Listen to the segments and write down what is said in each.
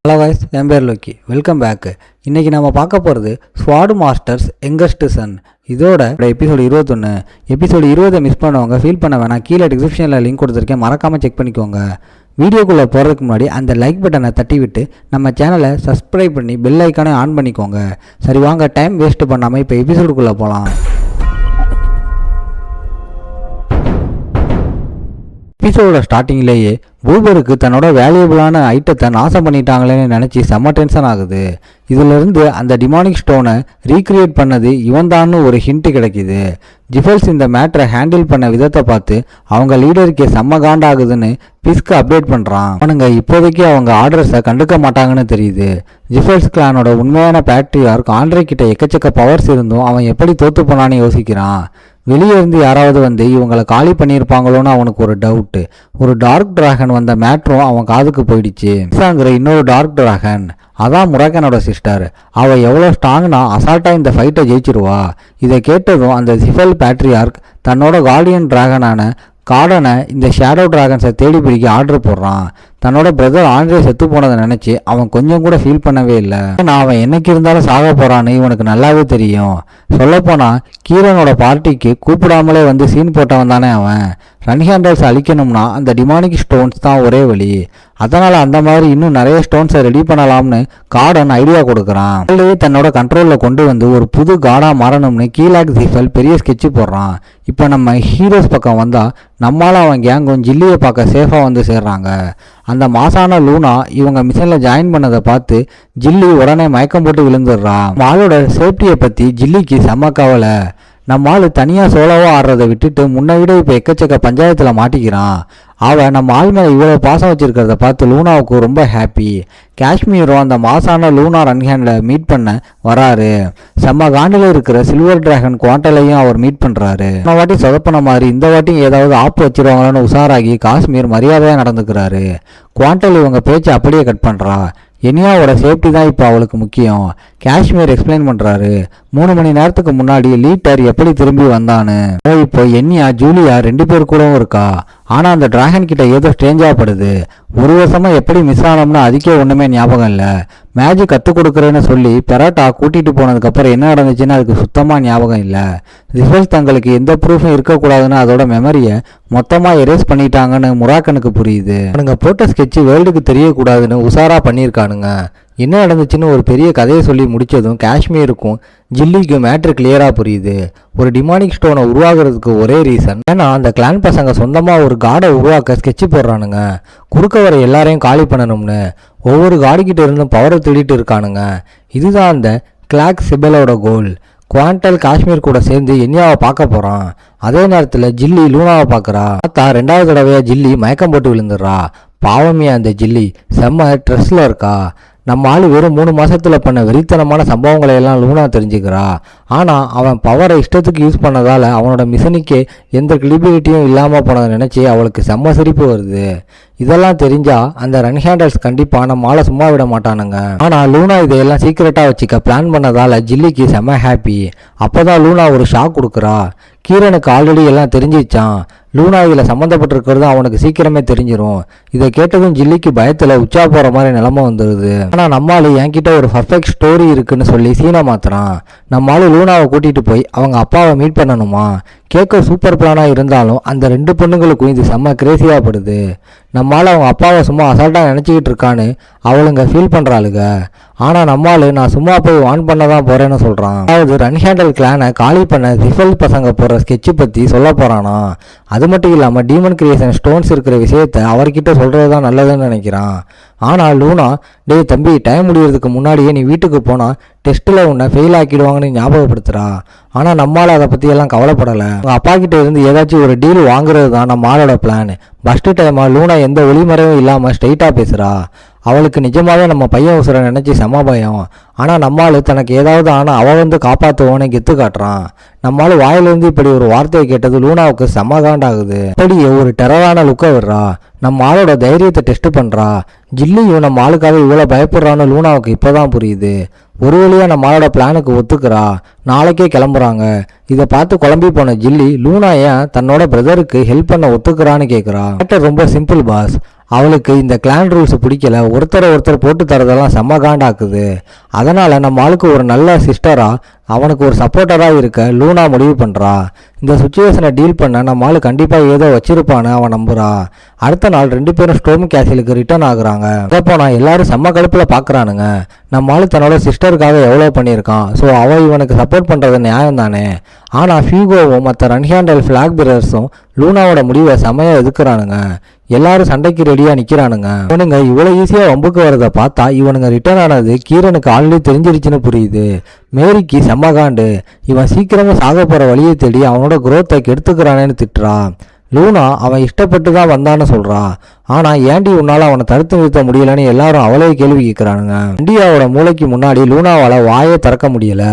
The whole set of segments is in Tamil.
ஹலோ கைஸ், என் பேர் லோக்கி. Welcome back. இன்றைக்கி நம்ம பார்க்க போகிறது ஸ்வாட் மாஸ்டர்ஸ் யங்கஸ்ட் சன். இதோட எபிசோடு 21. எபிசோடு 20 மிஸ் பண்ணவங்க ஃபீல் பண்ண வேணாம். கீழே டிஸ்கிரிப்ஷனில் லிங்க் கொடுத்துருக்கேன், மறக்காமல் செக் பண்ணிக்கோங்க. வீடியோக்குள்ளே போகிறதுக்கு முன்னாடி அந்த லைக் பட்டனை தட்டி விட்டு நம்ம சேனலை சப்ஸ்கிரைப் பண்ணி பெல் ஐக்கானே ஆன் பண்ணிக்கோங்க. சரி வாங்க, டைம் வேஸ்ட் பண்ணாமல் இப்போ எபிசோடுக்குள்ளே போகலாம். எபிசோட ஸ்டார்டிங்லேயே பூபருக்கு தன்னோட வேல்யூபிளான ஐட்டத்தை நாசம் பண்ணிட்டாங்களேன்னு நினச்சி செம்ம டென்ஷன் ஆகுது. இதிலிருந்து அந்த டிமானிக் ஸ்டோனை ரீக்ரியேட் பண்ணது இவன் தான்னு ஒரு ஹிண்ட் கிடைக்கிது. ஜிஃபல்ஸ் இந்த மேட்டரை ஹேண்டில் பண்ண விதத்தை பார்த்து அவங்க லீடருக்கே செம்ம காண்டாகுதுன்னு பிஸ்க்கு அப்டேட் பண்ணுறான். அவனுங்க இப்போதைக்கு அவங்க ஆர்டர்ஸை கண்டுக்க மாட்டாங்கன்னு தெரியுது. ஜிஃபல்ஸ் கிளானோட உண்மையான பேட்ரியார்க் ஆண்ட்ரே கிட்ட எக்கச்சக்க பவர்ஸ் இருந்தும் அவன் எப்படி தோத்து போனான்னு யோசிக்கிறான். வெளியே இருந்து யாராவது வந்து இவங்களை காலி பண்ணியிருப்பாங்களோன்னு அவனுக்கு ஒரு டவுட்டு. ஒரு டார்க் டிராகன் வந்த மேட்ரும் அவன் காதுக்கு போயிடுச்சு. சாங்கிற இன்னொரு டார்க் டிராகன், அதான் முராக்கனோட சிஸ்டர். அவள் எவ்வளோ ஸ்ட்ராங்னா அசால்ட்டாக இந்த ஃபைட்டை ஜெயிச்சிருவா. இதை கேட்டதும் அந்த ஜிஃபல் பேட்ரியார்க் தன்னோட கார்டியன் டிராகனான கார்டனை இந்த ஷேடோ டிராகன்ஸை தேடி பிடிக்க ஆர்டர் போடுறான். தன்னோட பிரதர் ஆண்ட்ரே செத்து போனதை நினச்சி அவன் கொஞ்சம் கூட ஃபீல் பண்ணவே இல்லை. நான் அவன் என்னைக்கு இருந்தாலும் சாக போகிறான்னு இவனுக்கு நல்லாவே தெரியும். சொல்லப்போனால் கீரனோட பார்ட்டிக்கு கூப்பிடாமலே வந்து சீன் போட்டவன் தானே அவன். ரன்ஹேண்டல்ஸ் அழிக்கணும்னா அந்த டிமானிக் ஸ்டோன்ஸ் தான் ஒரே வழி. அதனால் அந்த மாதிரி இன்னும் நிறைய ஸ்டோன்ஸை ரெடி பண்ணலாம்னு கார்டன் ஐடியா கொடுக்குறான். அவளையே தன்னோட கண்ட்ரோலில் கொண்டு வந்து ஒரு புது காடாக மாறணும்னு கீலாக் ஜிஃபல் பெரிய ஸ்கெட்சு போடுறான். இப்போ நம்ம ஹீரோஸ் பக்கம் வந்தால் நம்மளால் அவன் கேங்கும் ஜில்லியை பார்க்க சேஃபாக வந்து சேர்றாங்க. அந்த மாசான லூனா இவங்க மிஷனில் ஜாயின் பண்ணதை பார்த்து ஜில்லி உடனே மயக்கம் போட்டு விழுந்துடுறான். ஆளோட சேஃப்டியை பற்றி ஜில்லிக்கு செம்ம கவலை. நம்ம ஆள் தனியாக சோலோவாக ஆடுறதை விட்டுட்டு முன்னை விட இப்போ எக்கச்சக்க பஞ்சாயத்தில் மாட்டிக்கிறான். அவன் நம்ம ஆள் மேலே இவ்வளோ பாசம் வச்சுருக்கிறத பார்த்து லூனாவுக்கு ரொம்ப ஹாப்பி. காஷ்மீரும் அந்த மாசான லூனா ரன்ஹேண்டில் மீட் பண்ண வராரு. செம்ம காண்டில் இருக்கிற சில்வர் டிராகன் குவாண்டலையும் அவர் மீட் பண்ணுறாரு. இந்த வாட்டி சொதப்பின மாதிரி இந்த வாட்டியும் ஏதாவது ஆப்பு வச்சிருவாங்களான்னு உஷாராகி காஷ்மீர் மரியாதையாக நடந்துக்கிறாரு. குவாண்டல் இவங்க பேச்சு அப்படியே கட் பண்ணுறா. எனியாவோட சேஃப்டி தான் இப்போ அவளுக்கு முக்கியம். காஷ்மீர் எக்ஸ்பிளைன் பண்ணுறாரு. 3 மணி நேரத்துக்கு முன்னாடி லீட்டர் எப்படி திரும்பி வந்தான்னு. இப்போ எனியா ஜூலியா 2 பேர் கூடவும் இருக்கா. ஆனால் அந்த டிராகன் கிட்ட ஏதோ ஸ்ட்ரேஞ்சாக படுது. 1 வருஷமாக எப்படி மிஸ் ஆனோம்னா அதுக்கே ஒன்றுமே ஞாபகம் இல்லை. மேஜிக் கற்றுக் கொடுக்குறேன்னு சொல்லி பெராட்டா கூட்டிகிட்டு போனதுக்கப்புறம் என்ன நடந்துச்சுன்னு அதுக்கு சுத்தமாக ஞாபகம் இல்லை. ரிசல்ட் தங்களுக்கு எந்த ப்ரூஃபும் இருக்கக்கூடாதுன்னு அதோட மெமரியை மொத்தமாக எரேஸ் பண்ணிட்டாங்கன்னு முராக்கனுக்கு புரியுது. அவனுங்க போட்ட ஸ்கெட்சு வேர்ல்டுக்கு தெரியக்கூடாதுன்னு உஷாராக பண்ணியிருக்கானுங்க. என்ன நடந்துச்சுன்னு ஒரு பெரிய கதையை சொல்லி முடித்ததும் காஷ்மீருக்கும் ஜில்லிக்கும் மேட்ரு கிளியராக புரியுது. ஒரு டிமானிக் ஸ்டோனை உருவாகிறதுக்கு ஒரே ரீசன் ஏன்னா அந்த கிளான் பசங்க சொந்தமாக ஒரு காடை உருவாக்க ஸ்கெட்சு போடுறானுங்க. குறுக்க வர எல்லாரையும் காலி பண்ணணும்னு. ஒவ்வொரு காடிக்கிட்ட இருந்தும் பவரை திருடிட்டு இருக்கானுங்க. இதுதான் அந்த கிளாக் சிபலோட கோல். குவாண்டல் காஷ்மீர் கூட சேர்ந்து எனியாவை பார்க்க போகிறான். அதே நேரத்தில் ஜில்லி லூனாவை பார்க்குறா. பார்த்தா 2வது தடவையாக ஜில்லி மயக்கம் போட்டு விழுந்துடுறா. பாவமே அந்த ஜில்லி செம்ம ட்ரெஸ்ஸில் இருக்கா. நம்ம ஆள் வெறும் 3 மாதத்தில் பண்ண வெறித்தனமான சம்பவங்களை எல்லாம் லூனா தெரிஞ்சுக்கிறா. ஆனால் அவன் பவரை இஷ்டத்துக்கு யூஸ் பண்ணதால் அவனோட மிஷனுக்கே எந்த கிளிபிலிட்டியும் இல்லாமல் போனதை நினச்சி அவளுக்கு செம்ம சிரிப்பு வருது. இதெல்லாம் தெரிஞ்சால் அந்த ரன்ஹேண்டல்ஸ் கண்டிப்பாக நம்ம ஆளை சும்மா விட மாட்டானுங்க. ஆனால் லூனா இதையெல்லாம் சீக்கிரட்டாக வச்சுக்க பிளான் பண்ணதால் ஜில்லிக்கு செம்ம ஹாப்பி. அப்போ தான் லூனா ஒரு ஷாக் கொடுக்குறா. கீரனுக்கு ஆல்ரெடி எல்லாம் தெரிஞ்சிச்சான். லூனா இதில் சம்மந்தப்பட்டிருக்கிறது அவனுக்கு சீக்கிரமே தெரிஞ்சிடும். இதை கேட்டதும் ஜில்லிக்கு பயத்தில் உச்சா போகிற மாதிரி நிலமை வந்துடுது. ஆனால் நம்மளால என்கிட்ட ஒரு பர்ஃபெக்ட் ஸ்டோரி இருக்குன்னு சொல்லி சீனை மாத்துறான். நம்மளால லூனாவை கூட்டிகிட்டு போய் அவங்க அப்பாவை மீட் பண்ணணுமா. கேட்க சூப்பர் பிளானாக இருந்தாலும் அந்த 2 பொண்ணுங்களுக்கும் இது செம்ம கிரேசியாக படுது. நம்மளால் அவங்க அப்பாவை சும்மா அசால்ட்டாக நினச்சிக்கிட்டு இருக்கான்னு அவளுங்க ஃபீல் பண்ணுறாளுங்க. ஆனால் நம்மளால் நான் சும்மா போய் வான் பண்ண தான் போகிறேன்னு சொல்கிறான். அதாவது ரன்ஹேண்டல் கிளானை காலி பண்ண ஜிஃபல் பசங்க போடுற ஸ்கெட்சு பற்றி சொல்ல போகிறானா. அது மட்டும் இல்லாமல் டீமன் கிரியேஷன் ஸ்டோன்ஸ் இருக்கிற விஷயத்தை அவர்கிட்ட சொல்கிறது தான் நல்லதுன்னு நினைக்கிறான். ஆனால் லூனா, டேய் தம்பி, டைம் முடியறதுக்கு முன்னாடியே நீ வீட்டுக்கு போனால் டெஸ்ட்டில் உன்னை ஃபெயில் ஆக்கிடுவாங்கன்னு ஞாபகப்படுத்துகிறா. ஆனால் நம்மளால் அதை பற்றியெல்லாம் கவலைப்படலை. அவங்க அப்பா கிட்ட இருந்து ஏதாச்சும் ஒரு டீல் வாங்குறது தான் நம்ம ஆளோட பிளான். ஃபஸ்ட்டு டைமாக லூனா எந்த ஒளிமறைவும் இல்லாமல் ஸ்ட்ரெயிட்டாக பேசுகிறா. அவளுக்கு நிஜமாகவே நம்ம பையன் உசுரை நினச்சி செம பயம். ஆனால் நம்மால் தனக்கு ஏதாவது ஆனால் அவள் வந்து காப்பாற்றுவோன்னு கெத்து காட்டுறான். நம்மால் வாயிலிருந்து இப்படி ஒரு வார்த்தையை கேட்டது லூனாவுக்கு செம காண்டாகுது. இப்படியே ஒரு டெரரான லுக்கை விடுறா. நம்ம ஆளோட தைரியத்தை டெஸ்ட் பண்ணுறா. ஜில்லியும் நம்ம ஆளுக்காக இவ்வளோ பயப்படுறான்னு லூனாவுக்கு இப்போ தான் புரியுது. ஒரு வழியாக நம்ம ஆளோட பிளானுக்கு ஒத்துக்கிறா. நாளைக்கே கிளம்புறாங்க. இதை பார்த்து குழம்பி போன ஜில்லி லூனா ஏன் தன்னோட பிரதருக்கு ஹெல்ப் பண்ண ஒத்துக்கிறான்னு கேட்குறா. மேட்டர் ரொம்ப சிம்பிள் பாஸ். அவளுக்கு இந்த கிளான் ரூல்ஸ் பிடிக்கல, ஒருத்தர் போட்டு தரதெல்லாம் செம்ம காண்டாக்குது. அதனால் நம்ம ஆளுக்கு ஒரு நல்ல சிஸ்டராக அவனுக்கு ஒரு சப்போர்ட்டராக இருக்க லூனா முடிவு பண்ணுறா. இந்த சுச்சுவேஷனை டீல் பண்ண நம்ம ஆள் கண்டிப்பாக ஏதோ வச்சிருப்பான்னு அவன் நம்புறா. அடுத்த நாள் 2 பேரும் ஸ்டோம் கேசிலுக்கு ரிட்டர்ன் ஆகுறாங்க. அப்போ எல்லாரும் செம்ம கடுப்பில் பார்க்குறானுங்க. நம்ம ஆள் தன்னோட சிஸ்டருக்காக எவ்வளோ பண்ணியிருக்கான், ஸோ அவள் இவனுக்கு சப்போர்ட் பண்ணுறது நியாயம் தானே. ஆனால் ஃபியூகோவும் மற்ற ரன்ஹேண்டல் ஃப்ளாக் பிரதர்ஸும் லூனாவோட முடிவை செம்மையாக எதுக்குறானுங்க. எல்லாரும் சண்டைக்கு ரெடியாக நிற்கிறானுங்க. இவனுங்க இவ்வளோ ஈஸியாக வம்புக்கு வரதை பார்த்தா இவனுங்க ரிட்டர்ன் ஆனது கீரனுக்கு ஆல்ரெடி தெரிஞ்சிருச்சுன்னு புரியுது. மேரிக்கு செம்மகாண்டு, இவன் சீக்கிரமாக சாக போகிற வழியை தேடி அவனோட குரோத்தை கெடுத்துக்கிறானேன்னு திட்டுறா. லூனா அவன் இஷ்டப்பட்டு தான் வந்தான்னு சொல்றா. ஆனால் ஏண்டி உன்னால் அவனை தடுத்து நிறுத்த முடியலன்னு எல்லாரும் அவளே கேள்வி கேட்குறானுங்க. இந்தியாவோட மூளைக்கு முன்னாடி லூனாவால் வாயை திறக்க முடியல.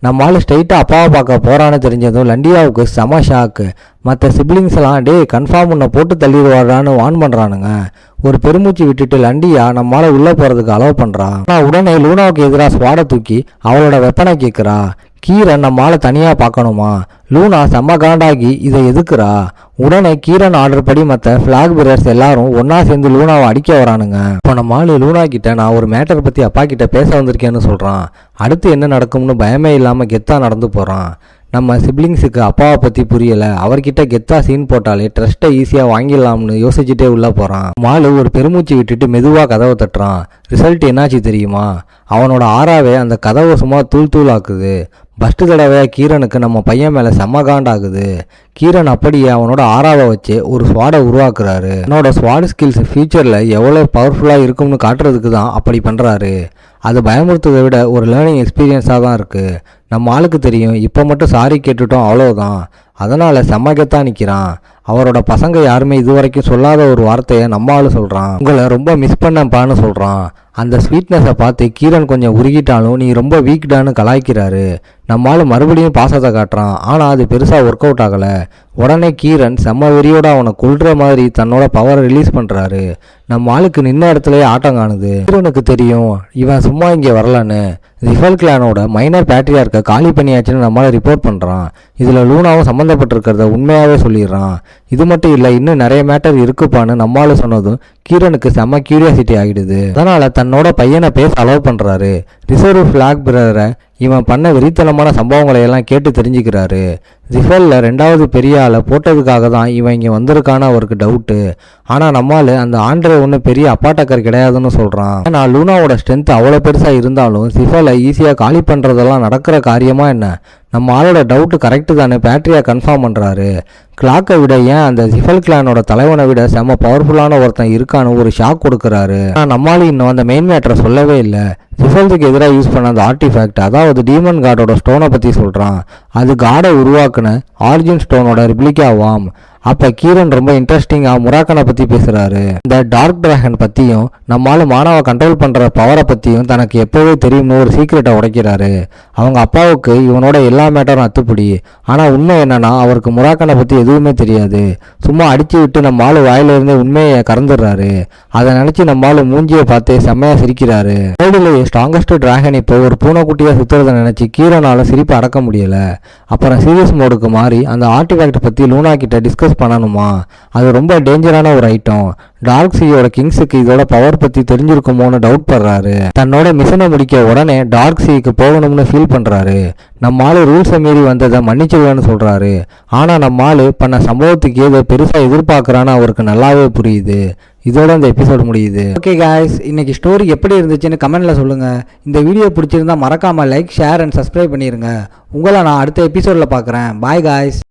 நம்மளால ஸ்ட்ரைட்டாக அப்பாவை பார்க்க போகிறான்னு தெரிஞ்சதும் லண்டியாவுக்கு செம ஷாக்கு. மற்ற சிப்ளிங்ஸ் எல்லாம் டே கன்ஃபார்ம் உன்னை போட்டு தள்ளிடுவாரான்னு வான் பண்ணுறானுங்க. ஒரு பெருமூச்சு விட்டுட்டு லண்டியா நம்மளால உள்ளே போகிறதுக்கு அலோவ் பண்ணுறான். ஆனால் உடனே லூனாவுக்கு எதிராக ஸ்வாடை தூக்கி அவளோட வெப்பனை கேட்குறா. கீரன் நம்மளால தனியாக பார்க்கணுமா? லூனா செம்ம காண்டாகி இதை எதுக்குறா. உடனே கீரன் ஆர்டர் படி மற்ற ஃப்ளாக் பிரதர்ஸ் எல்லாரும் ஒன்றா சேர்ந்து லூனாவை அடிக்க வரானுங்க. இப்போ நம்ம ஆள் லூனா கிட்ட நான் ஒரு மேட்டர் பற்றி அப்பா கிட்ட பேச வந்திருக்கேன்னு சொல்கிறான். அடுத்து என்ன நடக்கும்னு பயமே இல்லாமல் கெத்தாக நடந்து போகிறான். நம்ம சிப்ளிங்ஸுக்கு அப்பாவை பற்றி புரியலை, அவர்கிட்ட கெத்தா சீன் போட்டாலே ட்ரஸ்ட்டை ஈஸியாக வாங்கிடலாம்னு யோசிச்சுட்டே உள்ளே போகிறான். மாலு ஒரு பெருமூச்சு விட்டுட்டு மெதுவாக கதவை தட்டுறான். ரிசல்ட் என்னாச்சு தெரியுமா? அவனோட ஆறாவே அந்த கதவை சும்மா தூள் ஆக்குது. ஃபஸ்ட்டு தடவையாக கீரனுக்கு நம்ம பையன் மேலே செம்ம காண்டாகுது. கீரன் அப்படியே அவனோட ஆறாவை வச்சு ஒரு ஸ்வாடை உருவாக்குறாரு. அவனோட ஸ்வாட் ஸ்கில்ஸ் ஃபியூச்சரில் எவ்வளோ பவர்ஃபுல்லாக இருக்கும்னு காட்டுறதுக்கு தான் அப்படி பண்ணுறாரு. அது பயமுறுத்ததை விட ஒரு லேர்னிங் எக்ஸ்பீரியன்ஸாக தான் இருக்குது. நம்ம ஆளுக்கு தெரியும் இப்போ மட்டும் சாரி கேட்டுட்டோம் அவ்வளோதான். அதனால் செம்மகத்தான் நிற்கிறான். அவரோட பசங்க யாருமே இது வரைக்கும் சொல்லாத ஒரு வார்த்தையை நம்ம ஆளு சொல்கிறான். உங்களை ரொம்ப மிஸ் பண்ணப்பான்னு சொல்கிறான். அந்த ஸ்வீட்னஸை பார்த்து கீரன் கொஞ்சம் உருகிட்டாலும் நீ ரொம்ப வீக்டான்னு கலாய்க்கிறாரு. நம்ம ஆள் மறுபடியும் பாசத்தை காட்டுறான். ஆனால் அது பெருசாக ஒர்க் அவுட் ஆகலை. உடனே கீரன் செம்ம வெறியோட அவனை கொல்ற மாதிரி தன்னோட பவரை ரிலீஸ் பண்ணுறாரு. நம்ம ஆளுக்கு நின்ன இடத்துலயே ஆட்டம் காணுது. கீரனுக்கு தெரியும் இவன் சும்மா இங்கே வரலன்னு. ரிஃபல் கிளானோட மைனர் பேட்ரியார்க்கை காலி பண்ணியாச்சுன்னு நம்மளால ரிப்போர்ட் பண்ணுறான். இதில் லூனாவும் சம்மந்தப்பட்டிருக்கிறத உண்மையாகவே சொல்லிடுறான். இது மட்டும் இல்லை, இன்னும் நிறைய மேட்டர் இருக்குப்பான்னு நம்மளால சொன்னதும் கீரனுக்கு செம்ம கியூரியாசிட்டி ஆகிடுது. அதனால் தன்னோட பையனை பேச அலோவ் பண்ணுறாரு. ரிசர்வ் ஃப்ளாக் பிரதரை இவன் பண்ண வெறித்தனமான சம்பவங்களை எல்லாம் கேட்டு தெரிஞ்சுக்கிறாரு. ரிஃபலில் 2வது பெரிய ஆளை போட்டதுக்காக தான் இவன் இங்கே வந்திருக்கான்னு அவருக்கு டவுட்டு. ஆனால் நம்மால் அந்த ஆண்ட்ரே ஒன்றும் பெரிய அப்பாட்டக்கர் கிடையாதுன்னு சொல்கிறான். ஆனால் லூனாவோட ஸ்ட்ரென்த் அவ்வளோ பெருசாக இருந்தாலும் ரிஃபலை ஈஸியாக காலி பண்ணுறதெல்லாம் நடக்கிற காரியமாக என்ன? நம்ம ஆளோட டவுட்டு கரெக்டு தானே பேட்ரியா கன்ஃபார்ம் பண்ணுறாரு. கிளாக்கை விட ஏன் அந்த ரிஃபல் கிளானோட தலைவனை விட செம்ம பவர்ஃபுல்லான ஒருத்தன் இருக்கான்னு ஒரு ஷாக் கொடுக்குறாரு. ஆனால் நம்மளால இன்னும் அந்த மெயின் மேட்டரை சொல்லவே இல்லை. ரிஃபல்ஸுக்கு எதிராக யூஸ் பண்ண அந்த ஆர்டிஃபேக்ட், அதாவது டீமன் காடோட ஸ்டோனை பற்றி சொல்கிறான். அது காடை உருவாக்குன ஆரிஜின் ஸ்டோனோட ரிப்ளிகாவாம். அப்போ கீரன் ரொம்ப இன்ட்ரெஸ்டிங்காக முராக்கனை பற்றி பேசுகிறாரு. இந்த டார்க் டிராகன் பற்றியும் நம்மளால மானவை கண்ட்ரோல் பண்ணுற பவரை பற்றியும் தனக்கு எப்போவே தெரியும்னு ஒரு சீக்ரெட்டை உடைக்கிறாரு. அவங்க அப்பாவுக்கு இவனோட எல்லா மேட்டரும் அத்துப்படி. ஆனால் உண்மை என்னன்னா அவருக்கு முராக்கனை பற்றி எதுவுமே தெரியாது. சும்மா அடித்து விட்டு நம்ம ஆள் வாயிலிருந்து உண்மையை கறந்துடுறாரு. அதை நினச்சி நம்ம ஆள் மூஞ்சியை பார்த்து செம்மையாக சிரிக்கிறாரு. வேர்ல்டுலேயே ஸ்ட்ராங்கஸ்ட் டிராகன் இப்போ ஒரு பூனைக்குட்டியாக சுற்றுறதை நினச்சி கீரனால சிரிப்பு அடக்க முடியலை. அப்புறம் சீரியஸ் மோடுக்கு மாறி அந்த ஆர்டிஃபேக்ட் பற்றி லூனா கிட்ட டிஸ்கஸ் பண்ணணுமா? அது ரொம்ப டேஞ்சரான ஒரு ஐட்டம். டார்க் சீயோட கிங்ஸுக்கு இதோட பவர் பற்றி தெரிஞ்சிருக்குமோன்னு டவுட் பண்றாரு. தன்னோட மிஷனை முடிக்க உடனே டார்க் சீக்கு போகணும்னு ஃபீல் பண்ணுறாரு. நம்ம ஆளு ரூல்ஸை மீறி வந்ததை மன்னிச்சிடுவேன்னு சொல்கிறாரு. ஆனால் நம்ம ஆளு பண்ண சம்பவத்துக்கு ஏதோ பெருசாக எதிர்பார்க்குறான்னு அவருக்கு நல்லாவே புரியுது. இதோட இந்த எபிசோடு முடியுது. ஓகே காய்ஸ், இன்னைக்கு ஸ்டோரி எப்படி இருந்துச்சுன்னு கமெண்ட்ல சொல்லுங்க. இந்த வீடியோ பிடிச்சிருந்தா மறக்காம லைக், ஷேர் அண்ட் சப்ஸ்கிரைப் பண்ணிருங்க. உங்களை நான் அடுத்த எபிசோடில் பார்க்குறேன். Bye guys.